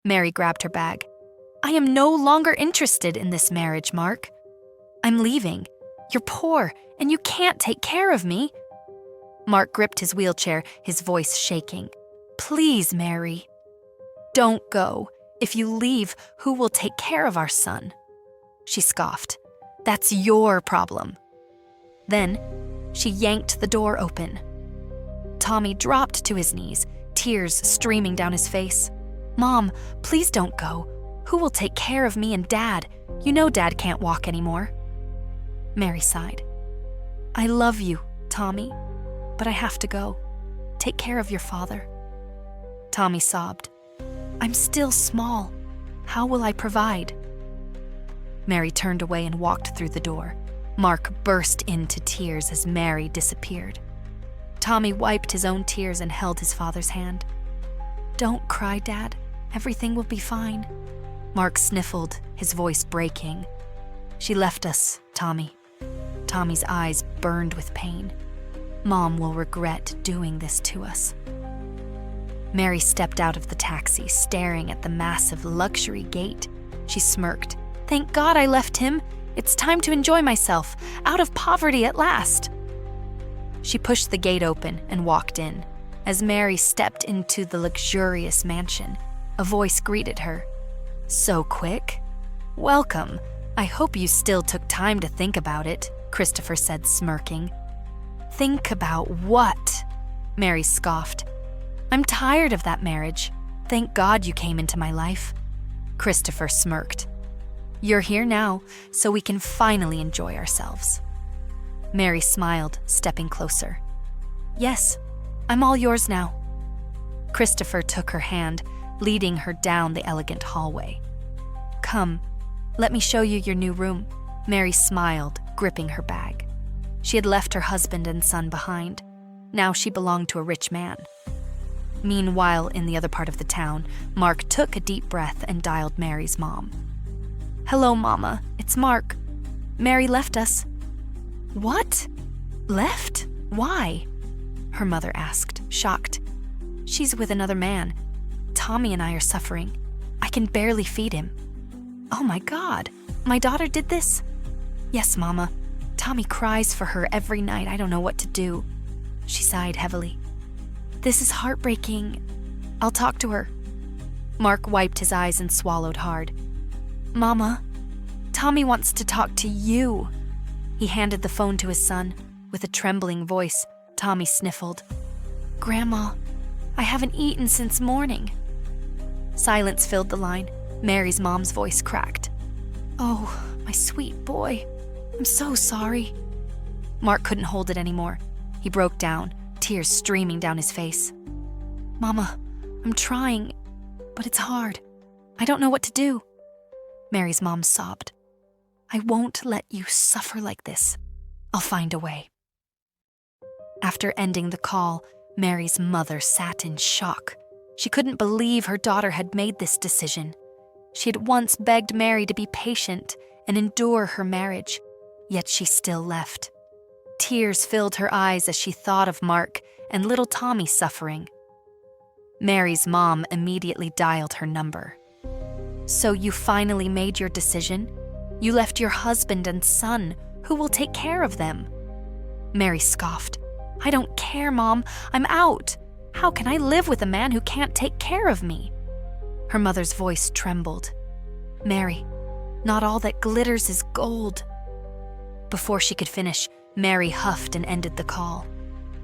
Mary grabbed her bag. I am no longer interested in this marriage, Mark. I'm leaving. You're poor, and you can't take care of me. Mark gripped his wheelchair, his voice shaking. Please, Mary. Don't go. If you leave, who will take care of our son? She scoffed. That's your problem. Then, she yanked the door open. Tommy dropped to his knees, tears streaming down his face. Mom, please don't go. Who will take care of me and Dad? You know Dad can't walk anymore. Mary sighed. I love you, Tommy, but I have to go. Take care of your father. Tommy sobbed. I'm still small. How will I provide? Mary turned away and walked through the door. Mark burst into tears as Mary disappeared. Tommy wiped his own tears and held his father's hand. Don't cry, Dad. Everything will be fine. Mark sniffled, his voice breaking. She left us, Tommy. Tommy's eyes burned with pain. Mom will regret doing this to us. Mary stepped out of the taxi, staring at the massive luxury gate. She smirked. Thank God I left him. It's time to enjoy myself, out of poverty at last. She pushed the gate open and walked in. As Mary stepped into the luxurious mansion, a voice greeted her. So quick? Welcome. I hope you still took time to think about it, Christopher said, smirking. Think about what? Mary scoffed. I'm tired of that marriage. Thank God you came into my life. Christopher smirked. You're here now, so we can finally enjoy ourselves. Mary smiled, stepping closer. Yes, I'm all yours now. Christopher took her hand, leading her down the elegant hallway. Come, let me show you your new room. Mary smiled, gripping her bag. She had left her husband and son behind. Now she belonged to a rich man. Meanwhile, in the other part of the town, Mark took a deep breath and dialed Mary's mom. Hello, Mama. It's Mark. Mary left us. What? Left? Why? Her mother asked, shocked. She's with another man. Tommy and I are suffering. I can barely feed him. Oh my God, my daughter did this? Yes, Mama. Tommy cries for her every night. I don't know what to do. She sighed heavily. This is heartbreaking. I'll talk to her. Mark wiped his eyes and swallowed hard. Mama, Tommy wants to talk to you. He handed the phone to his son. With a trembling voice, Tommy sniffled. Grandma, I haven't eaten since morning. Silence filled the line. Mary's mom's voice cracked. Oh, my sweet boy. I'm so sorry. Mark couldn't hold it anymore. He broke down, tears streaming down his face. Mama, I'm trying, but it's hard. I don't know what to do. Mary's mom sobbed. I won't let you suffer like this. I'll find a way. After ending the call, Mary's mother sat in shock. She couldn't believe her daughter had made this decision. She had once begged Mary to be patient and endure her marriage, yet she still left. Tears filled her eyes as she thought of Mark and little Tommy suffering. Mary's mom immediately dialed her number. So you finally made your decision? You left your husband and son. Who will take care of them? Mary scoffed. I don't care, Mom. I'm out. How can I live with a man who can't take care of me? Her mother's voice trembled. Mary, not all that glitters is gold. Before she could finish, Mary huffed and ended the call.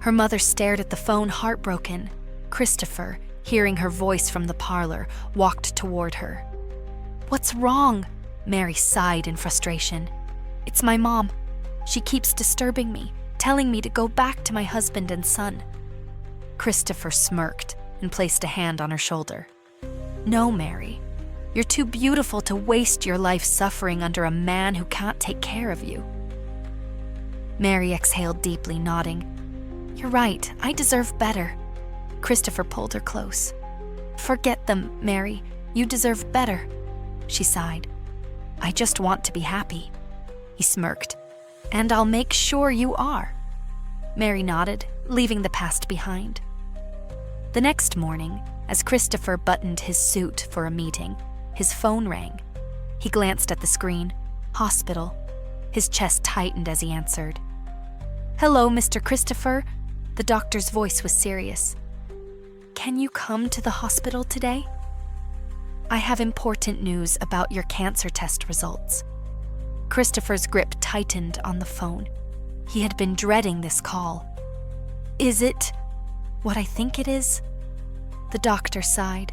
Her mother stared at the phone, heartbroken. Christopher, hearing her voice from the parlor, walked toward her. What's wrong? Mary sighed in frustration. It's my mom. She keeps disturbing me, telling me to go back to my husband and son. Christopher smirked and placed a hand on her shoulder. No, Mary. You're too beautiful to waste your life suffering under a man who can't take care of you. Mary exhaled deeply, nodding. You're right, I deserve better. Christopher pulled her close. Forget them, Mary. You deserve better. She sighed. I just want to be happy. He smirked. And I'll make sure you are. Mary nodded, leaving the past behind. The next morning, As Christopher buttoned his suit for a meeting, his phone rang. He glanced at the screen. Hospital. His chest tightened as he answered. "Hello, Mr. Christopher." The doctor's voice was serious. "Can you come to the hospital today? I have important news about your cancer test results." Christopher's grip tightened on the phone. He had been dreading this call. "Is it what I think it is?" The doctor sighed.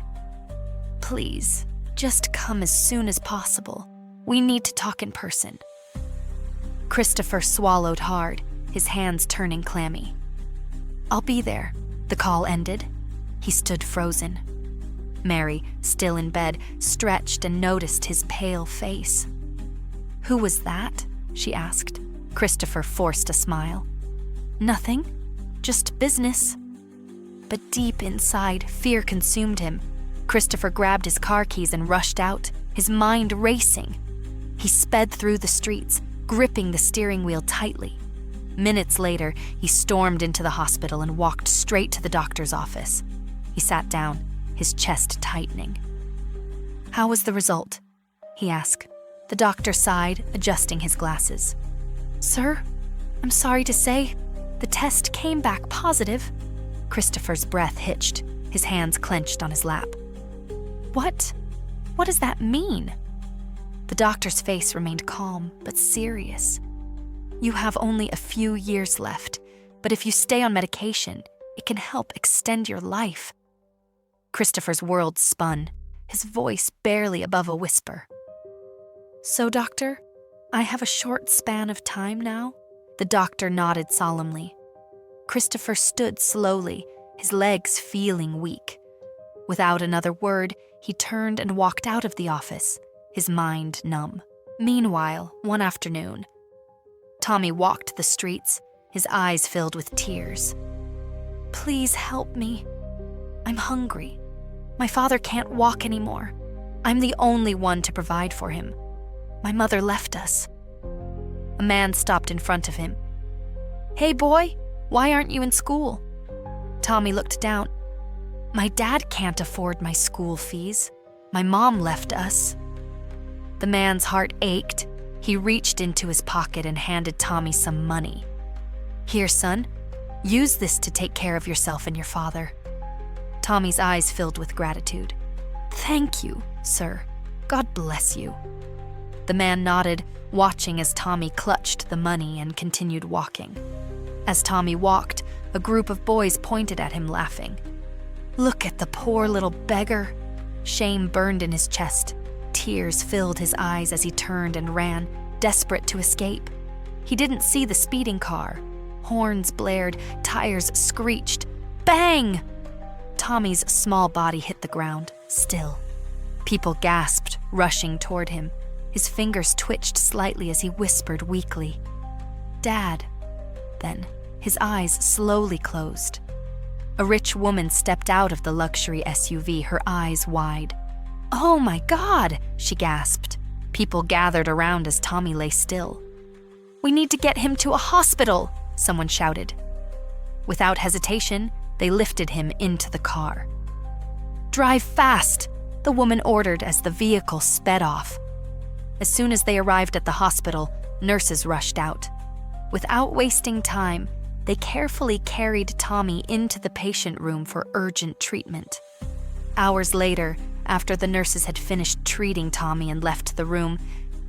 "Please, just come as soon as possible. We need to talk in person." Christopher swallowed hard, his hands turning clammy. "I'll be there." The call ended. He stood frozen. Mary, still in bed, stretched and noticed his pale face. "Who was that?" she asked. Christopher forced a smile. "Nothing, just business." But deep inside, fear consumed him. Christopher grabbed his car keys and rushed out, his mind racing. He sped through the streets, gripping the steering wheel tightly. Minutes later, he stormed into the hospital and walked straight to the doctor's office. He sat down, his chest tightening. "How was the result?" he asked. The doctor sighed, adjusting his glasses. "Sir, I'm sorry to say, the test came back positive." Christopher's breath hitched, his hands clenched on his lap. What does that mean?" The doctor's face remained calm, but serious. "You have only a few years left, but if you stay on medication, it can help extend your life." Christopher's world spun, his voice barely above a whisper. "So, doctor, I have a short span of time now?" The doctor nodded solemnly. Christopher stood slowly, his legs feeling weak. Without another word, he turned and walked out of the office, his mind numb. Meanwhile, one afternoon, Tommy walked the streets, his eyes filled with tears. "Please help me. I'm hungry. My father can't walk anymore. I'm the only one to provide for him. My mother left us." A man stopped in front of him. "Hey, boy, why aren't you in school?" Tommy looked down. "My dad can't afford my school fees. My mom left us." The man's heart ached. He reached into his pocket and handed Tommy some money. "Here, son, use this to take care of yourself and your father." Tommy's eyes filled with gratitude. "Thank you, sir. God bless you." The man nodded, watching as Tommy clutched the money and continued walking. As Tommy walked, a group of boys pointed at him, laughing. "Look at the poor little beggar." Shame burned in his chest. Tears filled his eyes as he turned and ran, desperate to escape. He didn't see the speeding car. Horns blared, tires screeched. Bang! Tommy's small body hit the ground, still. People gasped, rushing toward him. His fingers twitched slightly as he whispered weakly, "Dad." Then, his eyes slowly closed. A rich woman stepped out of the luxury SUV, her eyes wide. "Oh my God!" she gasped. People gathered around as Tommy lay still. "We need to get him to a hospital!" someone shouted. Without hesitation, they lifted him into the car. "Drive fast!" the woman ordered as the vehicle sped off. As soon as they arrived at the hospital, nurses rushed out. Without wasting time, they carefully carried Tommy into the patient room for urgent treatment. Hours later, after the nurses had finished treating Tommy and left the room,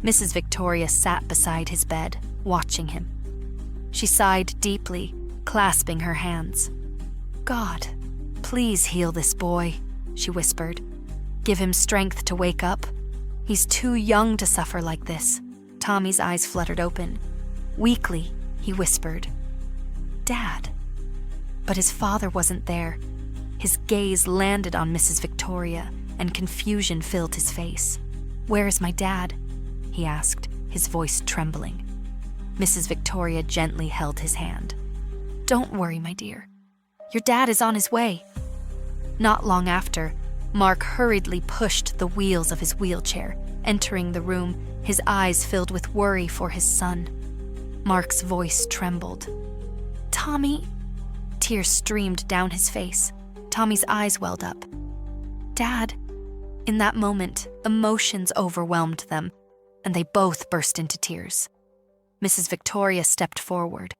Mrs. Victoria sat beside his bed, watching him. She sighed deeply, clasping her hands. "God, please heal this boy," she whispered. "Give him strength to wake up. He's too young to suffer like this." Tommy's eyes fluttered open. Weakly, he whispered, "Dad." But his father wasn't there. His gaze landed on Mrs. Victoria, and confusion filled his face. "Where is my dad?" he asked, his voice trembling. Mrs. Victoria gently held his hand. "Don't worry, my dear. Your dad is on his way." Not long after, Mark hurriedly pushed the wheels of his wheelchair, entering the room, his eyes filled with worry for his son. Mark's voice trembled. "Tommy." Tears streamed down his face. Tommy's eyes welled up. Dad. In that moment, emotions overwhelmed them, and they both burst into tears. Mrs. Victoria stepped forward.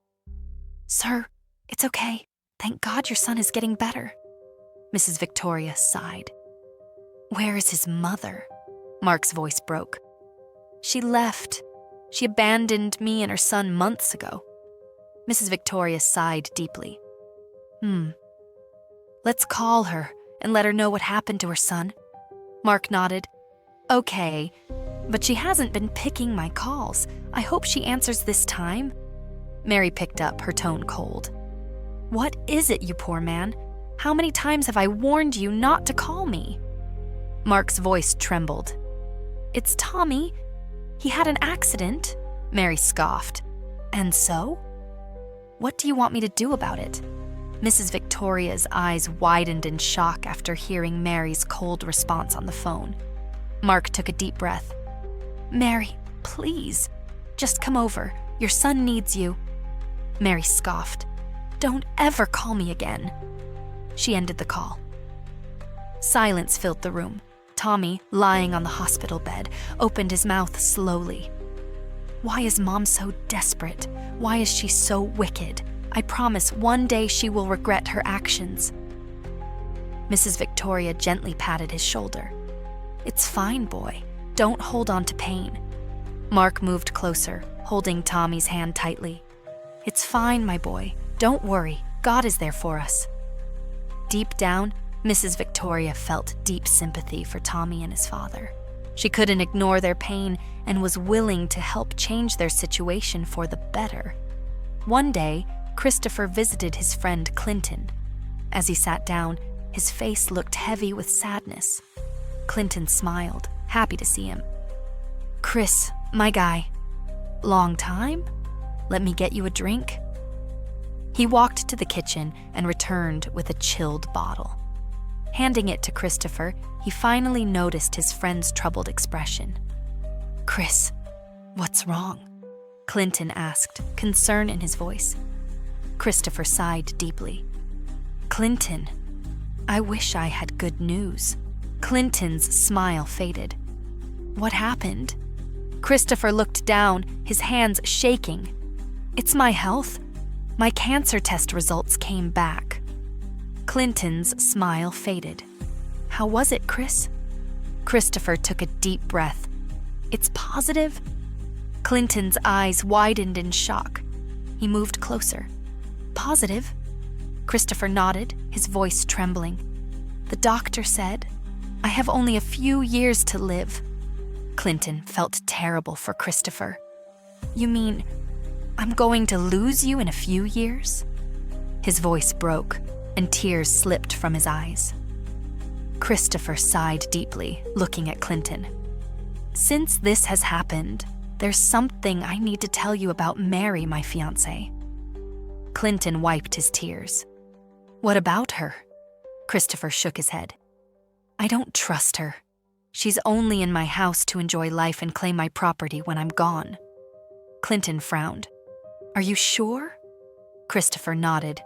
Sir, it's okay. Thank God your son is getting better. Mrs. Victoria sighed. Where is his mother? Mark's voice broke. She left. She abandoned me and her son months ago. Mrs. Victoria sighed deeply. Let's call her and let her know what happened to her son. Mark nodded. Okay, but she hasn't been picking my calls. I hope she answers this time. Mary picked up, her tone cold. What is it, you poor man? How many times have I warned you not to call me? Mark's voice trembled. It's Tommy. He had an accident, Mary scoffed. And so? What do you want me to do about it? Mrs. Victoria's eyes widened in shock after hearing Mary's cold response on the phone. Mark took a deep breath. Mary, please, just come over. Your son needs you. Mary scoffed. Don't ever call me again. She ended the call. Silence filled the room. Tommy, lying on the hospital bed, opened his mouth slowly. Why is Mom so desperate? Why is she so wicked? I promise one day she will regret her actions. Mrs. Victoria gently patted his shoulder. It's fine, boy. Don't hold on to pain. Mark moved closer, holding Tommy's hand tightly. It's fine, my boy. Don't worry. God is there for us. Deep down, Mrs. Victoria felt deep sympathy for Tommy and his father. She couldn't ignore their pain and was willing to help change their situation for the better. One day, Christopher visited his friend Clinton. As he sat down, his face looked heavy with sadness. Clinton smiled, happy to see him. Chris, my guy. Long time? Let me get you a drink? He walked to the kitchen and returned with a chilled bottle. Handing it to Christopher, he finally noticed his friend's troubled expression. Chris, what's wrong? Clinton asked, concern in his voice. Christopher sighed deeply. Clinton, I wish I had good news. Clinton's smile faded. What happened? Christopher looked down, his hands shaking. It's my health. My cancer test results came back. Clinton's smile faded. How was it, Chris? Christopher took a deep breath. It's positive? Clinton's eyes widened in shock. He moved closer. Positive? Christopher nodded, his voice trembling. The doctor said, I have only a few years to live. Clinton felt terrible for Christopher. You mean, I'm going to lose you in a few years? His voice broke, and tears slipped from his eyes. Christopher sighed deeply, looking at Clinton. Since this has happened, there's something I need to tell you about Mary, my fiancée. Clinton wiped his tears. What about her? Christopher shook his head. I don't trust her. She's only in my house to enjoy life and claim my property when I'm gone. Clinton frowned. Are you sure? Christopher nodded.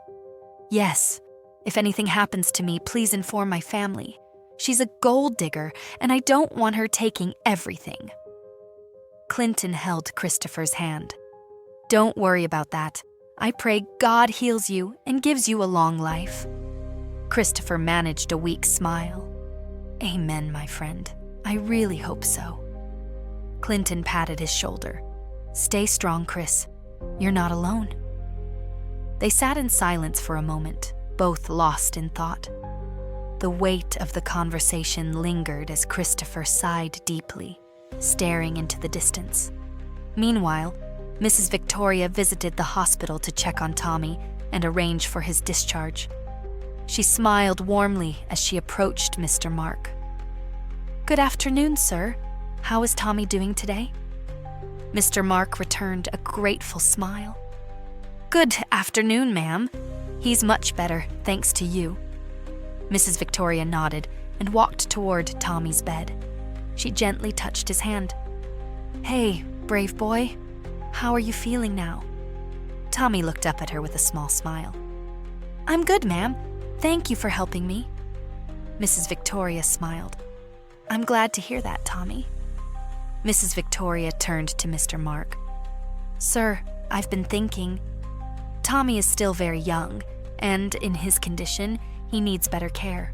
Yes. If anything happens to me, please inform my family. She's a gold digger, and I don't want her taking everything. Clinton held Christopher's hand. Don't worry about that. I pray God heals you and gives you a long life. Christopher managed a weak smile. Amen, my friend. I really hope so. Clinton patted his shoulder. Stay strong, Chris. You're not alone. They sat in silence for a moment, both lost in thought. The weight of the conversation lingered as Christopher sighed deeply, staring into the distance. Meanwhile, Mrs. Victoria visited the hospital to check on Tommy and arrange for his discharge. She smiled warmly as she approached Mr. Mark. Good afternoon, sir. How is Tommy doing today? Mr. Mark returned a grateful smile. Good afternoon, ma'am. He's much better, thanks to you. Mrs. Victoria nodded and walked toward Tommy's bed. She gently touched his hand. Hey, brave boy. How are you feeling now? Tommy looked up at her with a small smile. I'm good, ma'am. Thank you for helping me. Mrs. Victoria smiled. I'm glad to hear that, Tommy. Mrs. Victoria turned to Mr. Mark. Sir, I've been thinking. Tommy is still very young, and in his condition, he needs better care.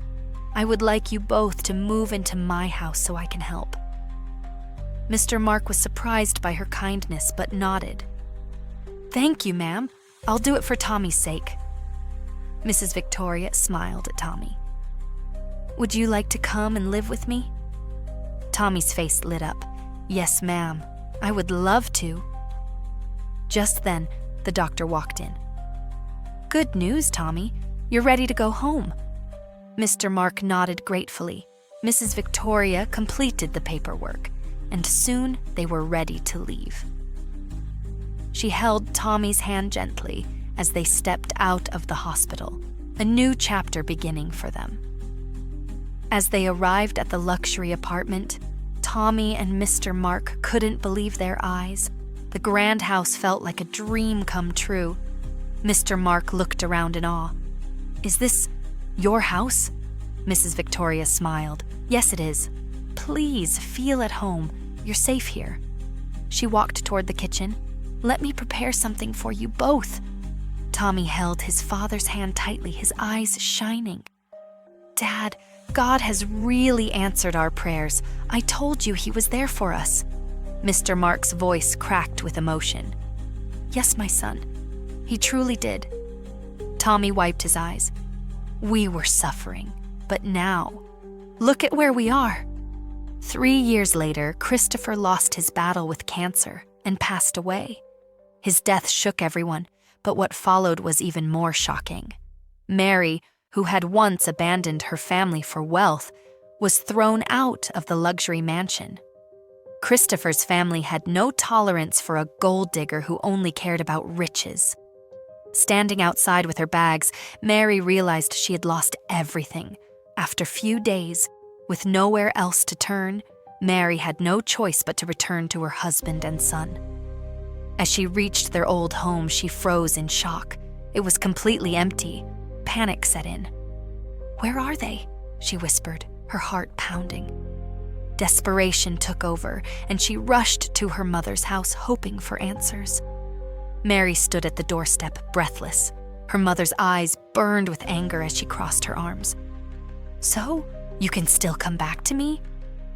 I would like you both to move into my house so I can help. Mr. Mark was surprised by her kindness, but nodded. Thank you, ma'am. I'll do it for Tommy's sake. Mrs. Victoria smiled at Tommy. Would you like to come and live with me? Tommy's face lit up. Yes, ma'am. I would love to. Just then, the doctor walked in. Good news, Tommy. You're ready to go home. Mr. Mark nodded gratefully. Mrs. Victoria completed the paperwork, and soon they were ready to leave. She held Tommy's hand gently as they stepped out of the hospital, a new chapter beginning for them. As they arrived at the luxury apartment, Tommy and Mr. Mark couldn't believe their eyes. The grand house felt like a dream come true. Mr. Mark looked around in awe. Is this your house? Mrs. Victoria smiled. Yes, it is. Please feel at home. You're safe here. She walked toward the kitchen. Let me prepare something for you both. Tommy held his father's hand tightly, his eyes shining. Dad, God has really answered our prayers. I told you he was there for us. Mr. Mark's voice cracked with emotion. Yes, my son. He truly did. Tommy wiped his eyes. We were suffering, but now, look at where we are. 3 years later, Christopher lost his battle with cancer and passed away. His death shook everyone, but what followed was even more shocking. Mary, who had once abandoned her family for wealth, was thrown out of the luxury mansion. Christopher's family had no tolerance for a gold digger who only cared about riches. Standing outside with her bags, Mary realized she had lost everything. After few days, with nowhere else to turn, Mary had no choice but to return to her husband and son. As she reached their old home, she froze in shock. It was completely empty. Panic set in. Where are they? She whispered, her heart pounding. Desperation took over, and she rushed to her mother's house, hoping for answers. Mary stood at the doorstep, breathless. Her mother's eyes burned with anger as she crossed her arms. So, you can still come back to me?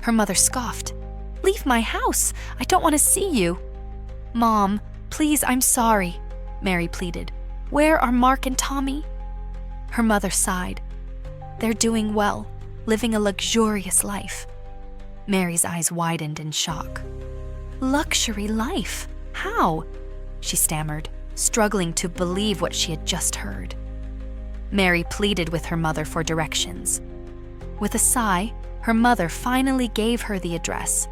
Her mother scoffed. Leave my house. I don't want to see you. Mom, please, I'm sorry, Mary pleaded. Where are Mark and Tommy? Her mother sighed. They're doing well, living a luxurious life. Mary's eyes widened in shock. Luxury life? How? She stammered, struggling to believe what she had just heard. Mary pleaded with her mother for directions. With a sigh, her mother finally gave her the address.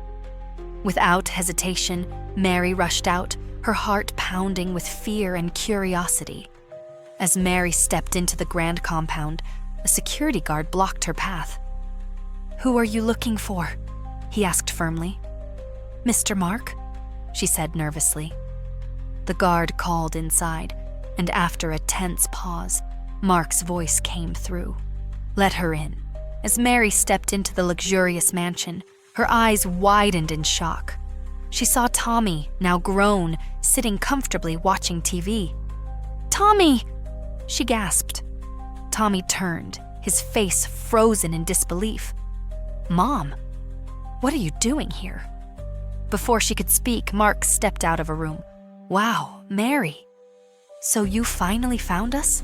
Without hesitation, Mary rushed out, her heart pounding with fear and curiosity. As Mary stepped into the grand compound, a security guard blocked her path. Who are you looking for? He asked firmly. Mr. Mark, she said nervously. The guard called inside, and after a tense pause, Mark's voice came through. Let her in. As Mary stepped into the luxurious mansion, her eyes widened in shock. She saw Tommy, now grown, sitting comfortably watching TV. Tommy! She gasped. Tommy turned, his face frozen in disbelief. Mom, what are you doing here? Before she could speak, Mark stepped out of a room. Wow, Mary. So you finally found us?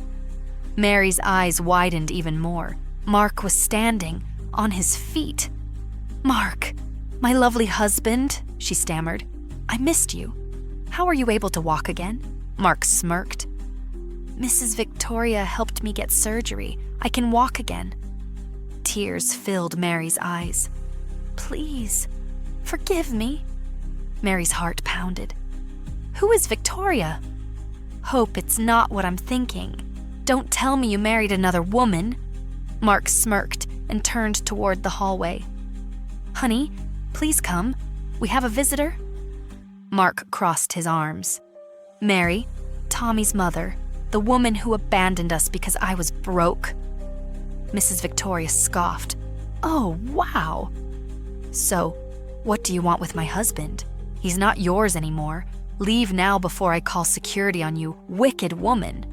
Mary's eyes widened even more. Mark was standing, on his feet. Mark, my lovely husband, she stammered. I missed you. How are you able to walk again? Mark smirked. Mrs. Victoria helped me get surgery. I can walk again. Tears filled Mary's eyes. Please, forgive me. Mary's heart pounded. Who is Victoria? Hope it's not what I'm thinking. Don't tell me you married another woman. Mark smirked and turned toward the hallway. Honey, please come. We have a visitor. Mark crossed his arms. Mary, Tommy's mother, the woman who abandoned us because I was broke. Mrs. Victoria scoffed. "Oh, wow." "So, what do you want with my husband? He's not yours anymore. Leave now before I call security on you, wicked woman."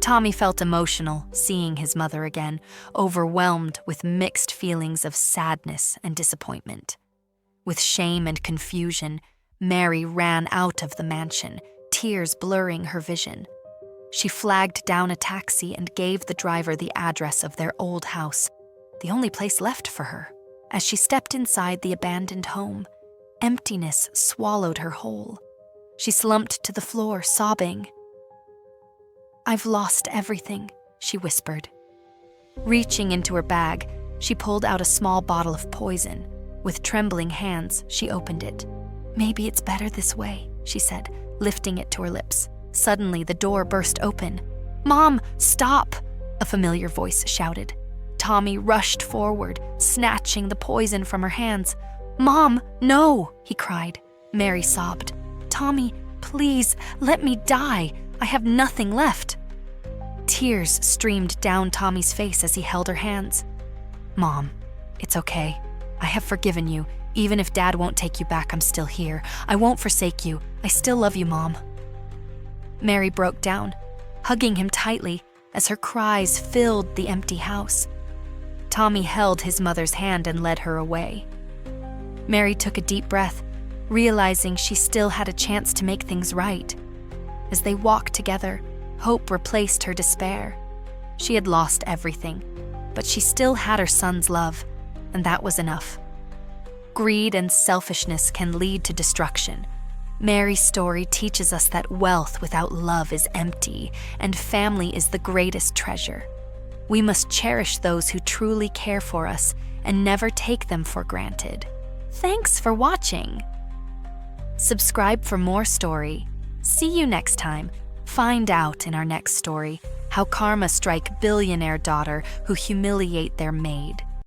Tommy felt emotional seeing his mother again, overwhelmed with mixed feelings of sadness and disappointment. With shame and confusion, Mary ran out of the mansion, tears blurring her vision. She flagged down a taxi and gave the driver the address of their old house, the only place left for her. As she stepped inside the abandoned home, emptiness swallowed her whole. She slumped to the floor, sobbing. "I've lost everything," she whispered. Reaching into her bag, she pulled out a small bottle of poison. With trembling hands, she opened it. "Maybe it's better this way," she said, lifting it to her lips. Suddenly, the door burst open. "Mom, stop!" a familiar voice shouted. Tommy rushed forward, snatching the poison from her hands. "Mom, no!" he cried. Mary sobbed. "Tommy, please, let me die. I have nothing left." Tears streamed down Tommy's face as he held her hands. "Mom, it's okay. I have forgiven you. Even if Dad won't take you back, I'm still here. I won't forsake you. I still love you, Mom." Mary broke down, hugging him tightly as her cries filled the empty house. Tommy held his mother's hand and led her away. Mary took a deep breath, realizing she still had a chance to make things right. As they walked together, hope replaced her despair. She had lost everything, but she still had her son's love, and that was enough. Greed and selfishness can lead to destruction. Mary's story teaches us that wealth without love is empty, and family is the greatest treasure. We must cherish those who truly care for us and never take them for granted. Thanks for watching. Subscribe for more story. See you next time. Find out in our next story how karma strike billionaire daughter who humiliate their maid.